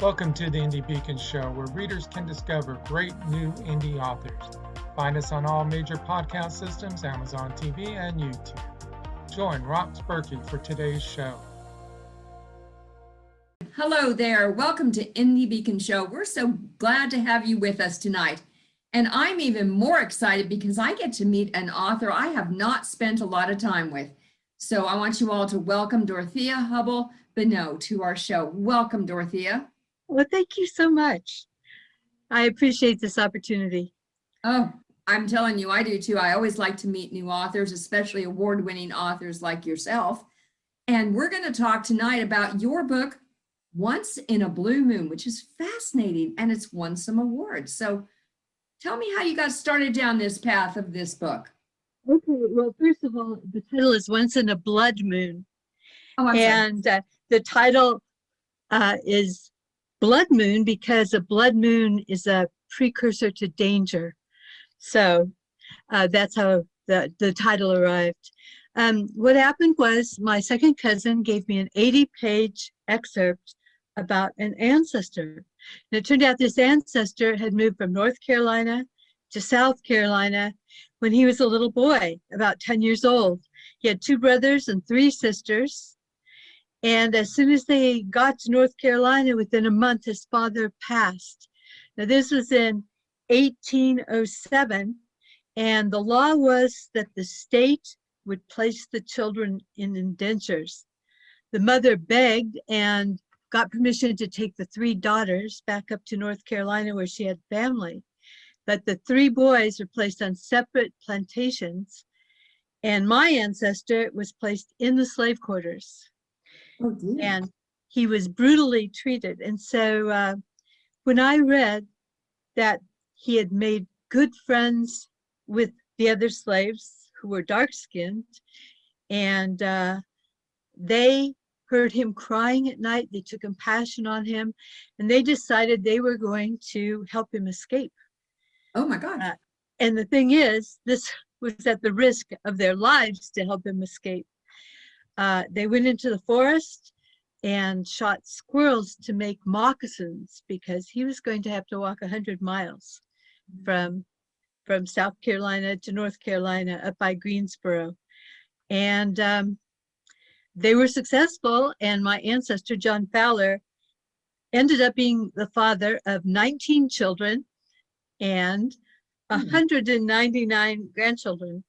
Welcome to the Indie Beacon Show, where readers can discover great new indie authors. Find us on all major podcast systems, Amazon TV, and YouTube. Join Rox Berkey for today's show. Hello there. Welcome to Indie Beacon Show. We're so glad to have you with us tonight. And I'm even more excited because I get to meet an author I have not spent a lot of time with. So I want you all to welcome Dorothea Bonneau to our show. Welcome, Dorothea. Well, thank you so much. I appreciate this opportunity. Oh, I'm telling you, I do too. I always like to meet new authors, especially award-winning authors like yourself. And we're going to talk tonight about your book, Once in a Blue Moon, which is fascinating, and it's won some awards. So tell me how you got started down this path of this book. Okay, well, first of all, the title is Once in a Blood Moon. Oh, I'm and sorry. The title is Blood Moon because a blood moon is a precursor to danger. So that's how the title arrived. What happened was my second cousin gave me an 80-page excerpt about an ancestor. And it turned out this ancestor had moved from North Carolina to South Carolina when he was a little boy, about 10 years old. He had 2 brothers and 3 sisters. And as soon as they got to North Carolina, within a month, his father passed. Now, this was in 1807, and the law was that the state would place the children in indentures. The mother begged and got permission to take the 3 daughters back up to North Carolina where she had family. But the 3 boys were placed on separate plantations, and my ancestor was placed in the slave quarters. Oh, dear. And he was brutally treated. And so when I read that he had made good friends with the other slaves who were dark-skinned, and they heard him crying at night, they took compassion on him, and they decided they were going to help him escape. Oh, my God. And the thing is, this was at the risk of their lives to help him escape. They went into the forest and shot squirrels to make moccasins because he was going to have to walk 100 miles from South Carolina to North Carolina up by Greensboro. And they were successful, and my ancestor, John Fowler, ended up being the father of 19 children and 199 grandchildren.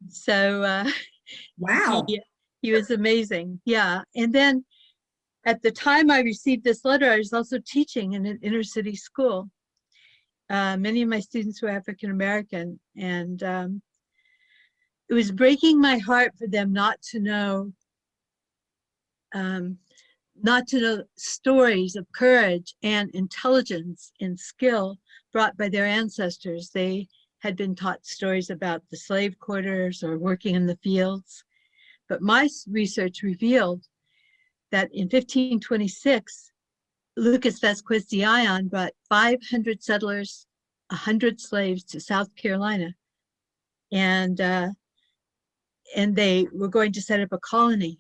So Wow. he was amazing. Yeah. And then at the time I received this letter, I was also teaching in an inner city school. Many of my students were African American, and it was breaking my heart for them not to know stories of courage and intelligence and skill brought by their ancestors. They had been taught stories about the slave quarters or working in the fields. But my research revealed that in 1526, Lucas Vasquez de Ayllón brought 500 settlers, 100 slaves to South Carolina. And they were going to set up a colony.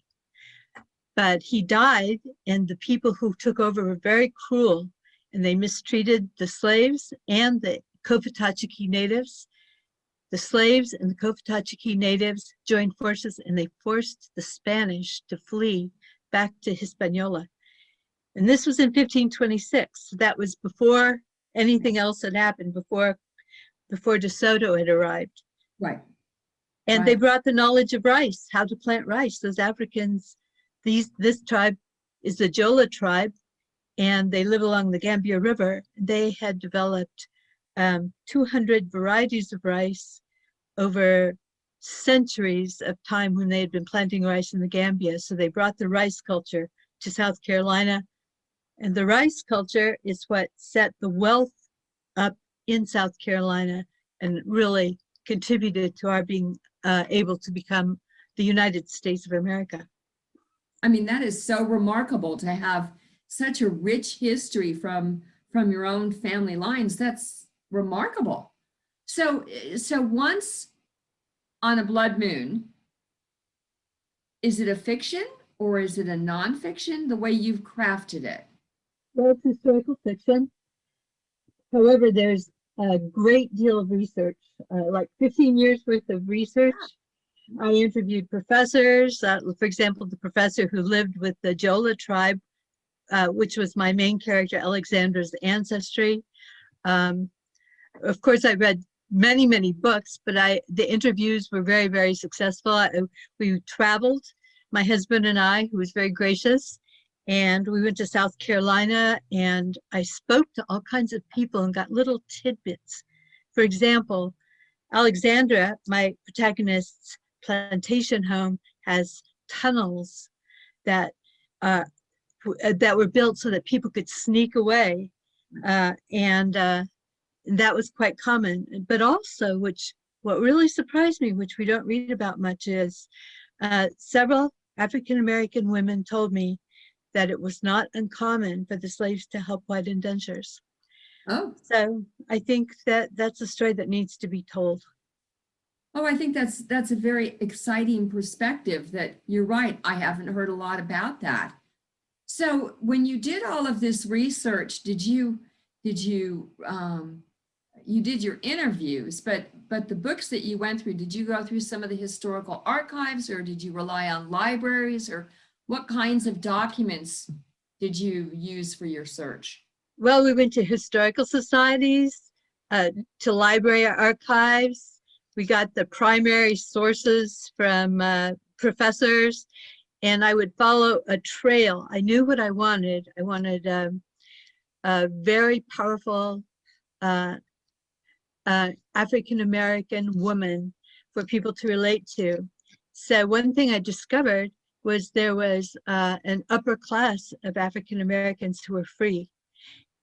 But he died, and the people who took over were very cruel, and they mistreated the slaves and the Cofitachiqui natives. The slaves and the Cofitachiqui natives joined forces, and they forced the Spanish to flee back to Hispaniola. And this was in 1526. That was before anything else had happened, before De Soto had arrived. Right. And Right. they brought the knowledge of rice, how to plant rice. Those Africans, this tribe is the Jola tribe, and they live along the Gambia River. They had developed 200 varieties of rice over centuries of time when they had been planting rice in the Gambia. So they brought the rice culture to South Carolina. And the rice culture is what set the wealth up in South Carolina and really contributed to our being able to become the United States of America. I mean, that is so remarkable to have such a rich history from your own family lines. That's remarkable. So Once on a Blood Moon, is it a fiction or is it a nonfiction, the way you've crafted it? Well, it's historical fiction. However, there's a great deal of research, like 15 years worth of research. I interviewed professors, for example, the professor who lived with the Jola tribe, which was my main character, Alexandra's ancestry. Of course, I read many, many books, but the interviews were very, very successful. We traveled, my husband and I, who was very gracious, and we went to South Carolina, and I spoke to all kinds of people and got little tidbits. For example, Alexandra, my protagonist's plantation home, has tunnels that were built so that people could sneak away, and that was quite common. But also, what really surprised me, which we don't read about much, is several African American women told me that it was not uncommon for the slaves to help white indentures. Oh. So I think that's a story that needs to be told. Oh, I think that's a very exciting perspective. That you're right. I haven't heard a lot about that. So when you did all of this research, you did your interviews, but the books that you went through, did you go through some of the historical archives, or did you rely on libraries, or what kinds of documents did you use for your search? Well, we went to historical societies, to library archives. We got the primary sources from professors, and I would follow a trail. I knew what I wanted. I wanted a very powerful African-American woman for people to relate to. So one thing I discovered was there was an upper class of African-Americans who were free.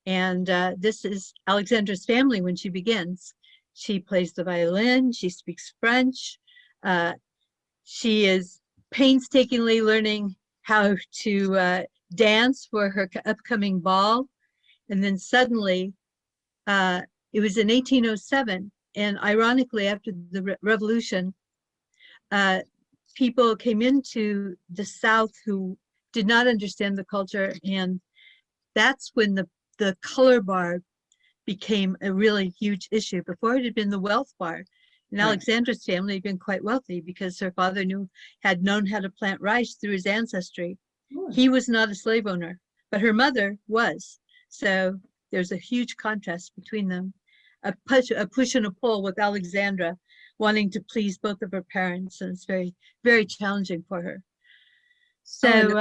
And this is Alexandra's family when she begins. She plays the violin, she speaks French. She is painstakingly learning how to dance for her upcoming ball. And then suddenly, it was in 1807, and ironically, after the revolution, people came into the South who did not understand the culture, and that's when the color bar became a really huge issue. Before, it had been the wealth bar. And Right. Alexandra's family had been quite wealthy because her father had known how to plant rice through his ancestry. Sure. He was not a slave owner, but her mother was. So there's a huge contrast between them. A push and a pull with Alexandra wanting to please both of her parents, and it's very, very challenging for her. So,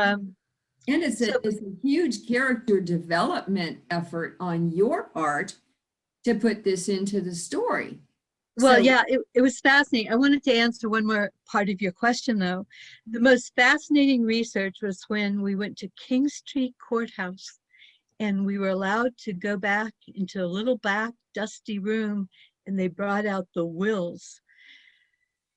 and it's a huge character development effort on your part to put this into the story. Well, So- yeah, it was fascinating. I wanted to answer one more part of your question, though. The most fascinating research was when we went to King Street Courthouse, and we were allowed to go back into a little back dusty room, and they brought out the wills.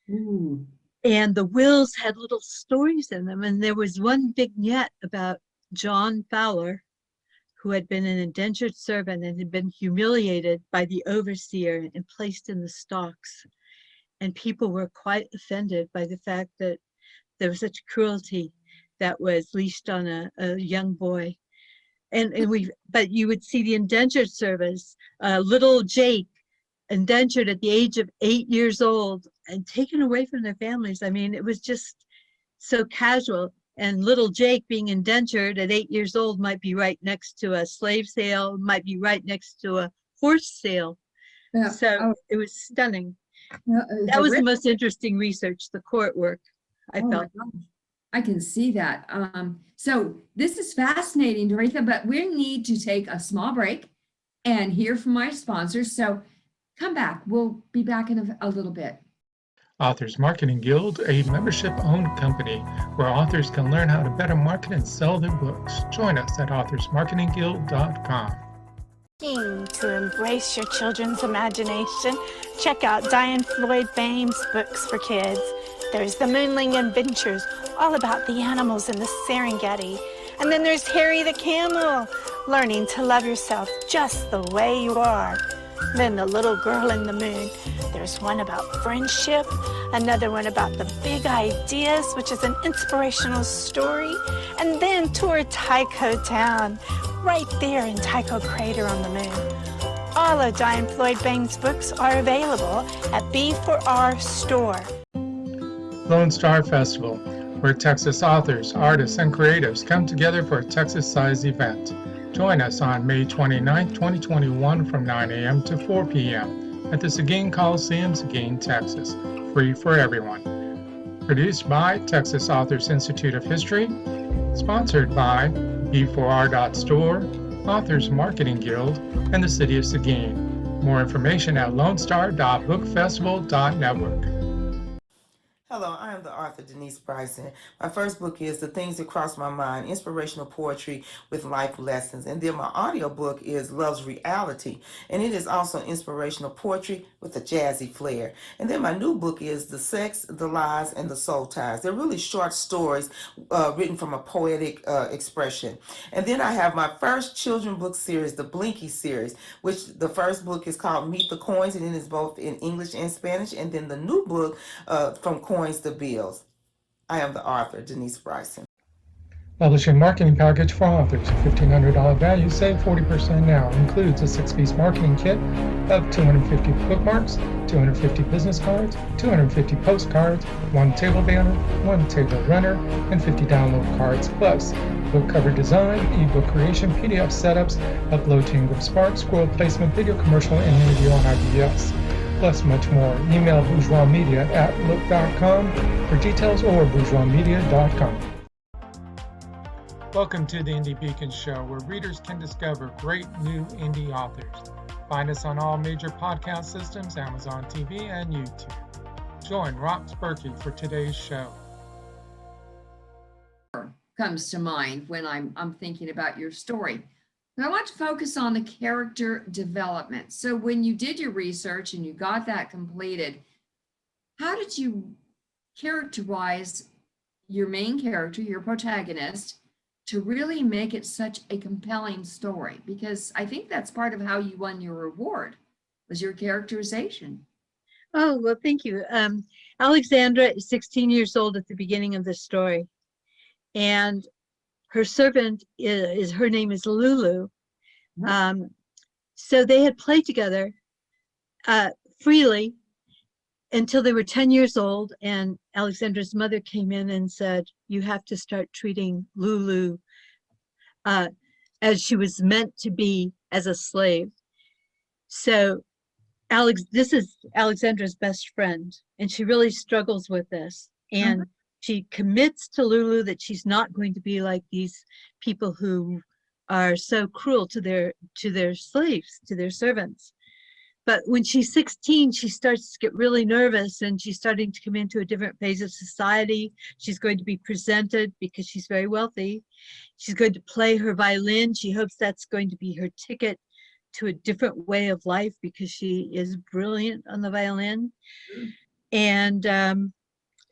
Ooh. And the wills had little stories in them. And there was one vignette about John Fowler, who had been an indentured servant and had been humiliated by the overseer and placed in the stocks. And people were quite offended by the fact that there was such cruelty that was leashed on a young boy. But you would see the indentured service, little Jake, indentured at the age of 8 years old and taken away from their families. I mean, it was just so casual. And little Jake being indentured at 8 years old might be right next to a slave sale, might be right next to a horse sale. Yeah. So it was stunning. That was the most interesting research, the court work, I felt. My gosh. I can see that. So this is fascinating, Dorothea, but we need to take a small break and hear from my sponsors. So come back. We'll be back in a little bit. Authors Marketing Guild, a membership-owned company where authors can learn how to better market and sell their books. Join us at authorsmarketingguild.com. To embrace your children's imagination, check out Diane Floyd Bame's books for kids. There's The Moonling Adventures, all about the animals in the Serengeti. And then there's Harry the Camel, learning to love yourself just the way you are. Then The Little Girl in the Moon. There's one about friendship, another one about the big ideas, which is an inspirational story, and then Tour Tycho Town, right there in Tycho Crater on the moon. All of Diane Floyd Bain's books are available at B4R Store. Lone Star Festival, where Texas authors, artists, and creatives come together for a Texas-sized event. Join us on May 29, 2021 from 9 a.m. to 4 p.m. at the Seguin Coliseum, Seguin, Texas. Free for everyone. Produced by Texas Authors Institute of History. Sponsored by B4R.store, Authors Marketing Guild, and the City of Seguin. More information at lonestar.bookfestival.network. Hello, I am the author Denise Bryson. My first book is The Things That Cross My Mind, Inspirational Poetry with Life Lessons. And then my audio book is Love's Reality, and it is also inspirational poetry with a jazzy flair. And then my new book is The Sex, the Lies, and the Soul Ties. They're really short stories written from a poetic expression. And then I have my first children book series, the Blinky series, which the first book is called Meet the Coins, and it is both in English and Spanish. And then the new book, From Coins to Bills. I am the author, Denise Bryson. Publishing marketing package for authors. $1,500 value, save 40% now. Includes a 6-piece marketing kit of 250 bookmarks, 250 business cards, 250 postcards, 1 table banner, 1 table runner, and 50 download cards, plus book cover design, ebook creation, PDF setups, upload to Ingram Spark, scroll placement, video commercial, and interview on IBS. Plus much more. Email bourgeoismedia@look.com for details or bourgeoismedia.com. Welcome to the Indie Beacon Show, where readers can discover great new indie authors. Find us on all major podcast systems, Amazon TV, and YouTube. Join Rox Berkey for today's show. Comes to mind when I'm thinking about your story. I want to focus on the character development. So when you did your research and you got that completed, how did you characterize your main character, your protagonist, to really make it such a compelling story? Because I think that's part of how you won your reward, was your characterization. Oh, well, thank you. Alexandra is 16 years old at the beginning of the story, and her servant her name is Lulu. So they had played together freely until they were 10 years old, and Alexandra's mother came in and said, you have to start treating Lulu as she was meant to be, as a slave. So this is Alexandra's best friend, and she really struggles with this. And she commits to Lulu that she's not going to be like these people who are so cruel to their slaves, to their servants. But when she's 16, she starts to get really nervous, and she's starting to come into a different phase of society. She's going to be presented, because she's very wealthy, she's going to play her violin. She hopes that's going to be her ticket to a different way of life, because she is brilliant on the violin. And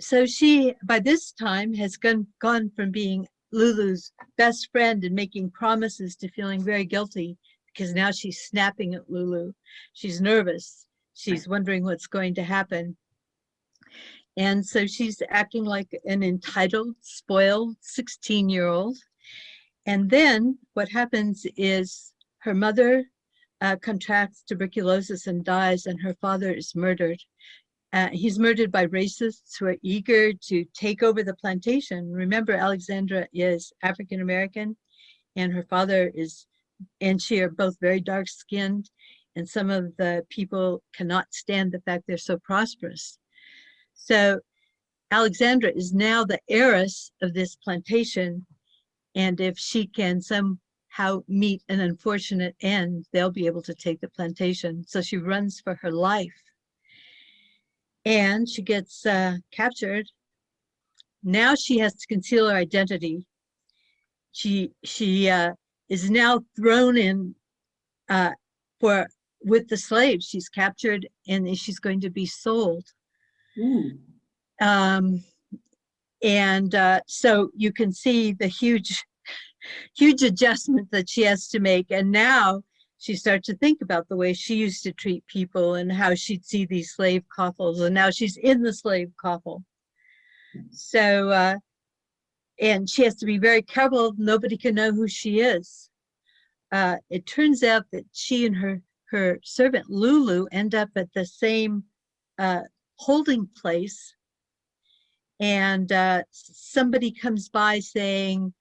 so she, by this time, has gone from being Lulu's best friend and making promises to feeling very guilty, because now she's snapping at Lulu. She's nervous. She's wondering what's going to happen. And so she's acting like an entitled, spoiled 16-year-old. And then what happens is her mother contracts tuberculosis and dies, and her father is murdered. He's murdered by racists who are eager to take over the plantation. Remember, Alexandra is African American, and her father and she are both very dark-skinned, and some of the people cannot stand the fact they're so prosperous. So Alexandra is now the heiress of this plantation, and if she can somehow meet an unfortunate end, they'll be able to take the plantation. So she runs for her life. And she gets captured. Now she has to conceal her identity. She is now thrown in with the slaves. She's captured, and she's going to be sold. So you can see the huge adjustment that she has to make. And now she starts to think about the way she used to treat people and how she'd see these slave coffles, and now she's in the slave coffle. So, and she has to be very careful. Nobody can know who she is. It turns out that she and her servant Lulu end up at the same holding place, and somebody comes by saying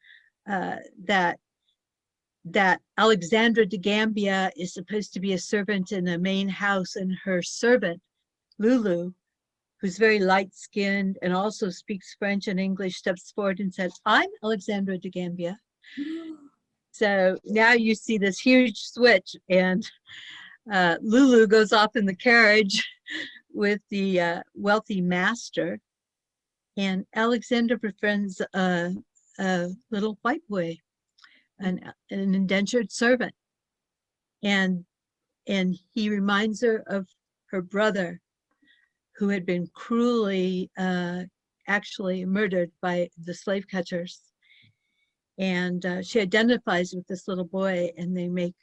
that Alexandra de Gambia is supposed to be a servant in the main house, and her servant Lulu, who's very light-skinned and also speaks French and English, steps forward and says, "I'm Alexandra de Gambia." So now you see this huge switch, and Lulu goes off in the carriage with the wealthy master, and Alexandra befriends a little white boy, an indentured servant, and he reminds her of her brother, who had been cruelly actually murdered by the slave catchers. And she identifies with this little boy, and they make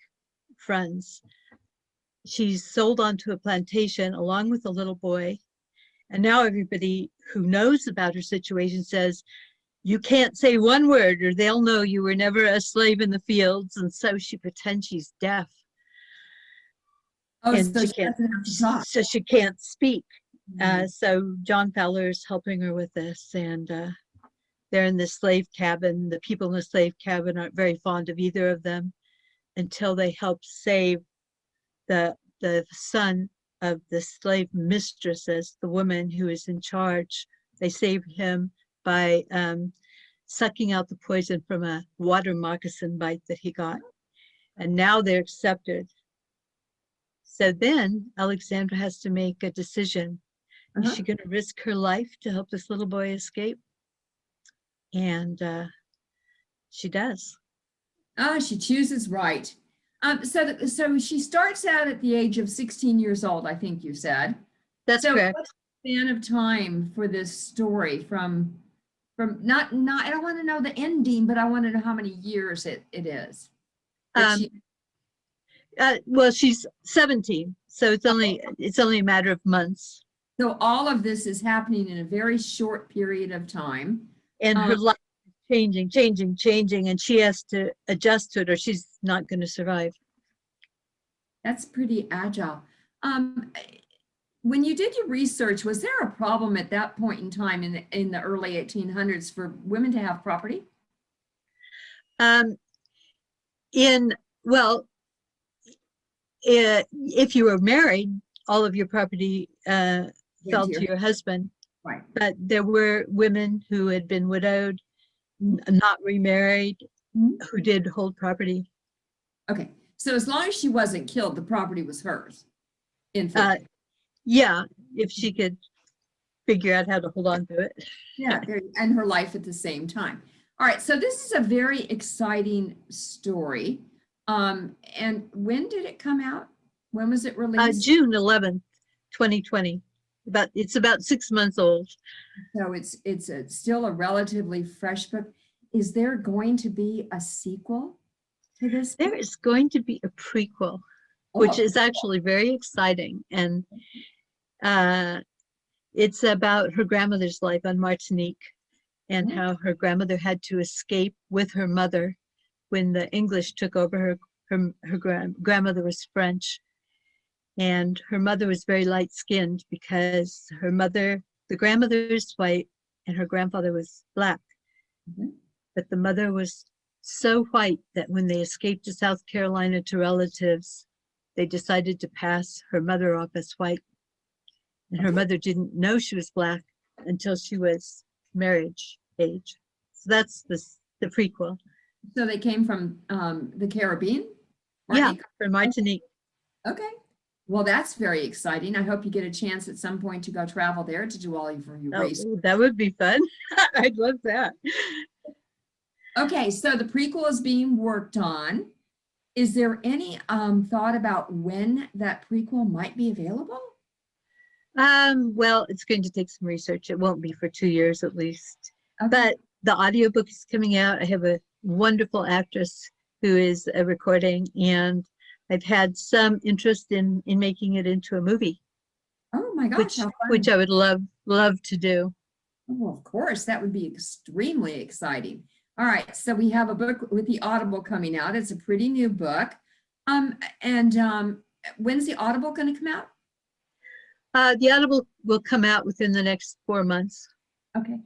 friends. She's sold onto a plantation along with the little boy, and now everybody who knows about her situation says, "You can't say one word or they'll know you were never a slave in the fields." And so she pretends she's deaf. Oh, And so she she can't, doesn't have to talk. so she can't speak. Mhm. So John Fowler is helping her with this, and they're in the slave cabin. The people in the slave cabin aren't very fond of either of them until they help save the son of the slave mistresses, the woman who is in charge. They save him by sucking out the poison from a water moccasin bite that he got. And now they're accepted. So then Alexandra has to make a decision. Is she going to risk her life to help this little boy escape? And she does. She chooses right. So she starts out at the age of 16 years old, I think you said. That's correct. What's the span of time for this story from not I don't want to know the ending, but I want to know how many years it is. Well, she's 17, so it's only a matter of months. So all of this is happening in a very short period of time. And her life is changing, and she has to adjust to it or she's not going to survive. That's pretty agile. When you did your research, was there a problem at that point in time in the early 1800s for women to have property? If you were married, all of your property fell to your husband. Right. But there were women who had been widowed, not remarried, who did hold property. Okay. So as long as she wasn't killed, the property was hers. In fact. Yeah, if she could figure out how to hold on to it. Yeah, and her life at the same time. All right. So this is a very exciting story. And when did it come out? When was it released? June 11th, 2020. It's about 6 months old. So it's still a relatively fresh book. Is there going to be a sequel to this book? There is going to be a prequel, which is actually very exciting. And it's about her grandmother's life on Martinique and how her grandmother had to escape with her mother when the English took over. Her grandmother was French. And her mother was very light-skinned because the grandmother is white and her grandfather was black. But the mother was so white that when they escaped to South Carolina to relatives, they decided to pass her mother off as white. And her mother didn't know she was black until she was marriage age. So that's the prequel. So they came from the Caribbean? Yeah, from Martinique. Okay. Well, that's very exciting. I hope you get a chance at some point to go travel there to do all of your research. That would be fun. I'd love that. Okay, so the prequel is being worked on. Is there any thought about when that prequel might be available? Well, it's going to take some research. It won't be for 2 years at least. Okay. But the audiobook is coming out. I have a wonderful actress who is recording, and I've had some interest in making it into a movie, Oh my gosh, how fun. which I would love to do. Oh, of course, that would be extremely exciting. All right, so we have a book with the Audible coming out. It's a pretty new book. When's the Audible going to come out? The Audible will come out within the next 4 months. Okay.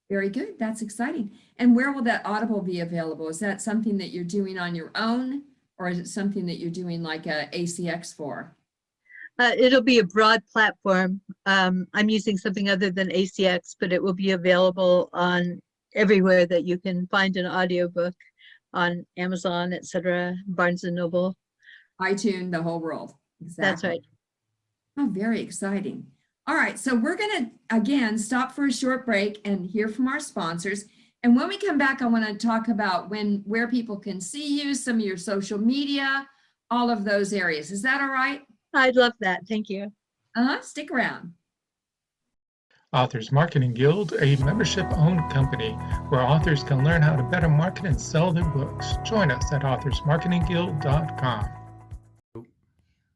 Very good. That's exciting. And where will that Audible be available? Is that something that you're doing on your own, or is it something that you're doing like a ACX for? It'll be a broad platform. I'm using something other than ACX, but it will be available on everywhere that you can find an audiobook, on Amazon, etc., Barnes and Noble. iTunes, the whole world. Exactly. That's right. Oh, very exciting. All right, so we're going to, again, stop for a short break and hear from our sponsors. And when we come back, I want to talk about where people can see you, some of your social media, all of those areas. Is that all right? I'd love that. Thank you. Stick around. Authors Marketing Guild, a membership-owned company where authors can learn how to better market and sell their books. Join us at authorsmarketingguild.com.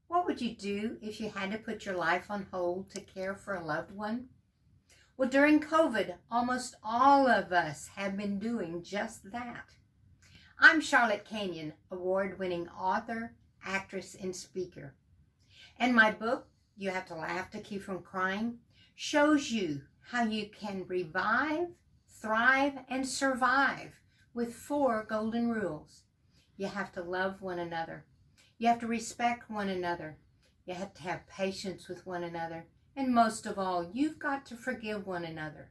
What would you do if you had to put your life on hold to care for a loved one? Well, during COVID, almost all of us have been doing just that. I'm Charlotte Canyon, award-winning author, actress, and speaker. And my book, You Have to Laugh to Keep from Crying, shows you how you can revive, thrive, and survive with 4 golden rules. You have to love one another. You have to respect one another. You have to have patience with one another. And most of all, you've got to forgive one another.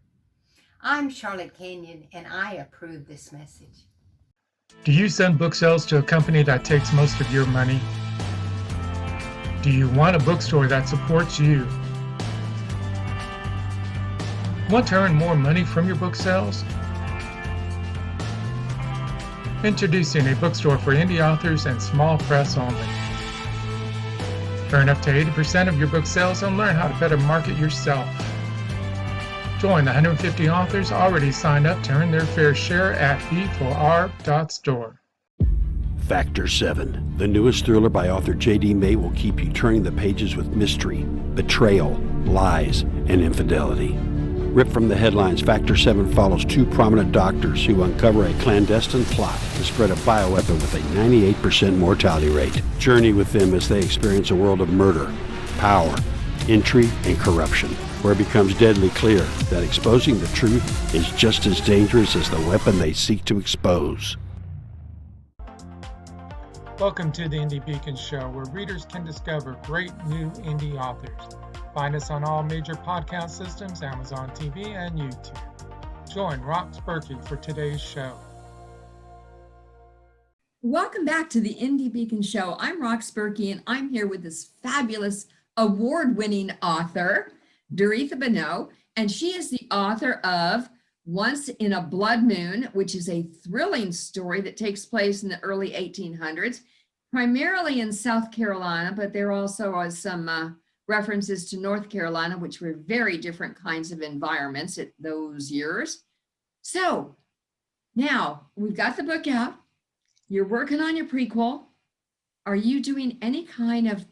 I'm Charlotte Canyon, and I approve this message. Do you send book sales to a company that takes most of your money? Do you want a bookstore that supports you? Want to earn more money from your book sales? Introducing a bookstore for indie authors and small press only. Earn up to 80% of your book sales and learn how to better market yourself. Join the 150 authors already signed up to earn their fair share at b4r.store. Factor 7, the newest thriller by author J.D. May, will keep you turning the pages with mystery, betrayal, lies, and infidelity. Ripped from the headlines, Factor 7 follows 2 prominent doctors who uncover a clandestine plot to spread a bioweapon with a 98% mortality rate. Journey with them as they experience a world of murder, power, intrigue, and corruption, where it becomes deadly clear that exposing the truth is just as dangerous as the weapon they seek to expose. Welcome to the Indie Beacon Show, where readers can discover great new indie authors. Find us on all major podcast systems, Amazon TV, and YouTube. Join Rox Berkey for today's show. Welcome back to the Indie Beacon Show. I'm Rox Berkey, and I'm here with this fabulous award-winning author, Dorothea Bonneau, and she is the author of Once in a Blood Moon, which is a thrilling story that takes place in the early 1800s, primarily in South Carolina, but there also are some references to North Carolina, which were very different kinds of environments at those years. So now we've got the book out. You're working on your prequel. Are you doing any kind of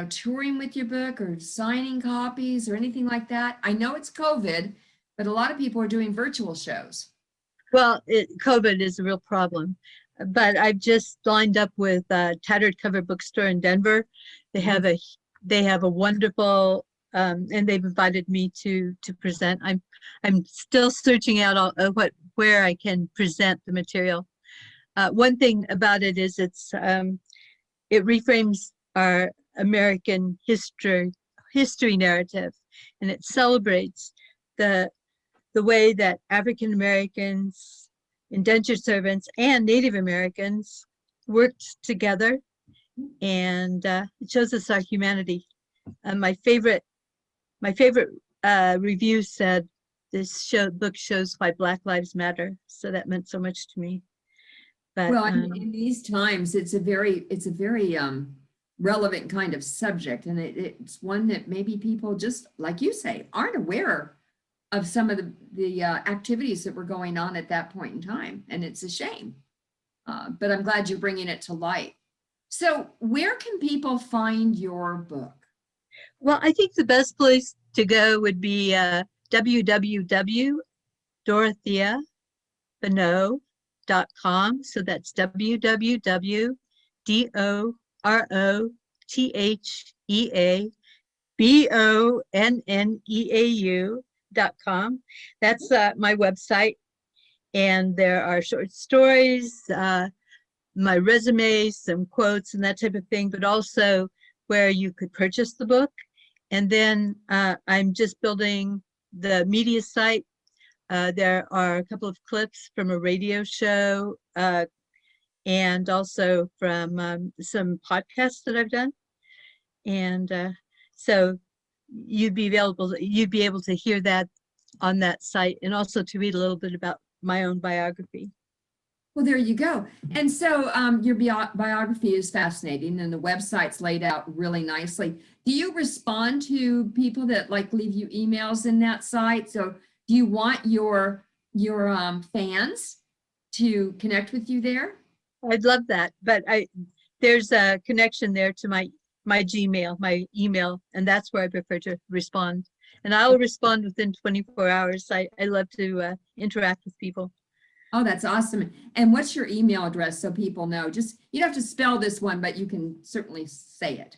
touring with your book or signing copies or anything like that? I know it's COVID, but a lot of people are doing virtual shows. Well, COVID is a real problem, but I've just lined up with Tattered Cover Bookstore in Denver. They have a wonderful, and they've invited me to present. I'm still searching out where I can present the material. One thing about it is it reframes our American history narrative, and it celebrates the way that African Americans, indentured servants, and Native Americans worked together, and it shows us our humanity. My favorite review said this book shows why Black Lives Matter, so that meant so much to me. But well, in these times, it's a very relevant kind of subject, and it's one that maybe people, just like you say, aren't aware of some of the activities that were going on at that point in time, and it's a shame. but I'm glad you're bringing it to light. So where can people find your book? Well, I think the best place to go would be www.dorotheabonneau.com. So that's www.dorotheabonneau.com. That's my website. And there are short stories, my resume, some quotes and that type of thing, but also where you could purchase the book. And then I'm just building the media site. There are a couple of clips from a radio show and also from some podcasts that I've done. And so you'd be able to hear that on that site, and also to read a little bit about my own biography. Well, there you go. And so your biography is fascinating, and the website's laid out really nicely. Do you respond to people that like leave you emails in that site? So do you want your fans to connect with you there? I'd love that, but there's a connection there to my Gmail, my email, and that's where I prefer to respond. And I'll respond within 24 hours. I love to interact with people. Oh, that's awesome. And what's your email address so people know? Just, you don't have to spell this one, but you can certainly say it.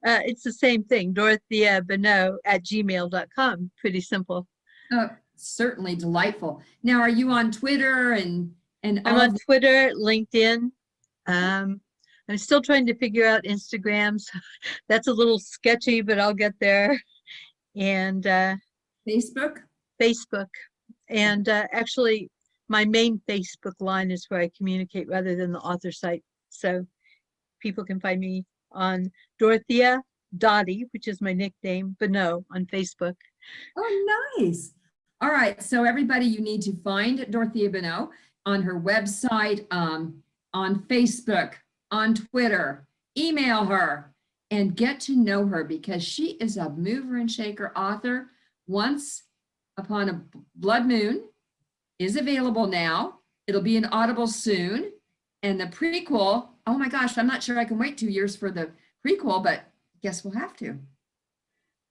It's the same thing, dorotheabonneau@gmail.com. Pretty simple. Certainly delightful. Now, are you on Twitter and I'm on Twitter, LinkedIn. I'm still trying to figure out Instagram. So that's a little sketchy, but I'll get there. And Facebook? Facebook. And actually, my main Facebook line is where I communicate rather than the author site. So people can find me on Dorothea Dottie, which is my nickname, Bonneau on Facebook. Oh, nice. All right. So everybody, you need to find Dorothea Bonneau on her website, on Facebook, on Twitter, email her and get to know her, because she is a mover and shaker author. Once Upon a Blood Moon is available now. It'll be in Audible soon. And the prequel, oh my gosh, I'm not sure I can wait 2 years for the prequel, but guess we'll have to.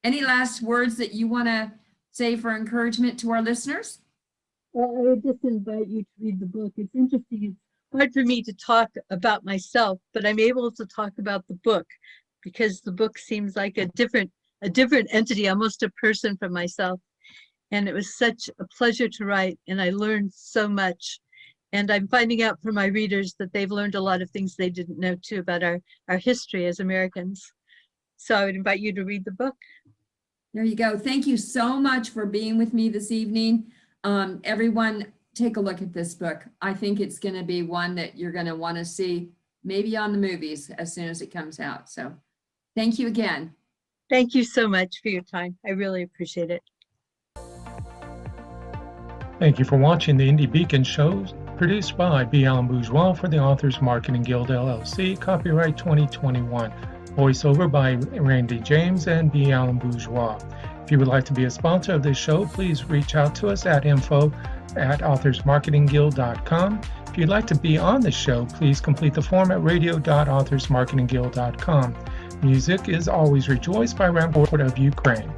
Any last words that you want to say for encouragement to our listeners? Well, I would just invite you to read the book. It's interesting. It's hard for me to talk about myself, but I'm able to talk about the book because the book seems like a different entity, almost a person from myself. And it was such a pleasure to write, and I learned so much. And I'm finding out from my readers that they've learned a lot of things they didn't know too about our history as Americans. So I would invite you to read the book. There you go. Thank you so much for being with me this evening. Everyone, take a look at this book. I think it's going to be one that you're going to want to see maybe on the movies as soon as it comes out. So thank you again. Thank you so much for your time. I really appreciate it. Thank you for watching the Indie Beacon shows, produced by B. Allen Bourgeois for the Authors Marketing Guild, LLC, copyright 2021. Voiceover by Randy James and B. Allen Bourgeois. If you would like to be a sponsor of this show, please reach out to us at info@authorsmarketingguild.com. If you'd like to be on the show, please complete the form at radio.authorsmarketingguild.com. Music is Always Rejoice by Rampart of Ukraine.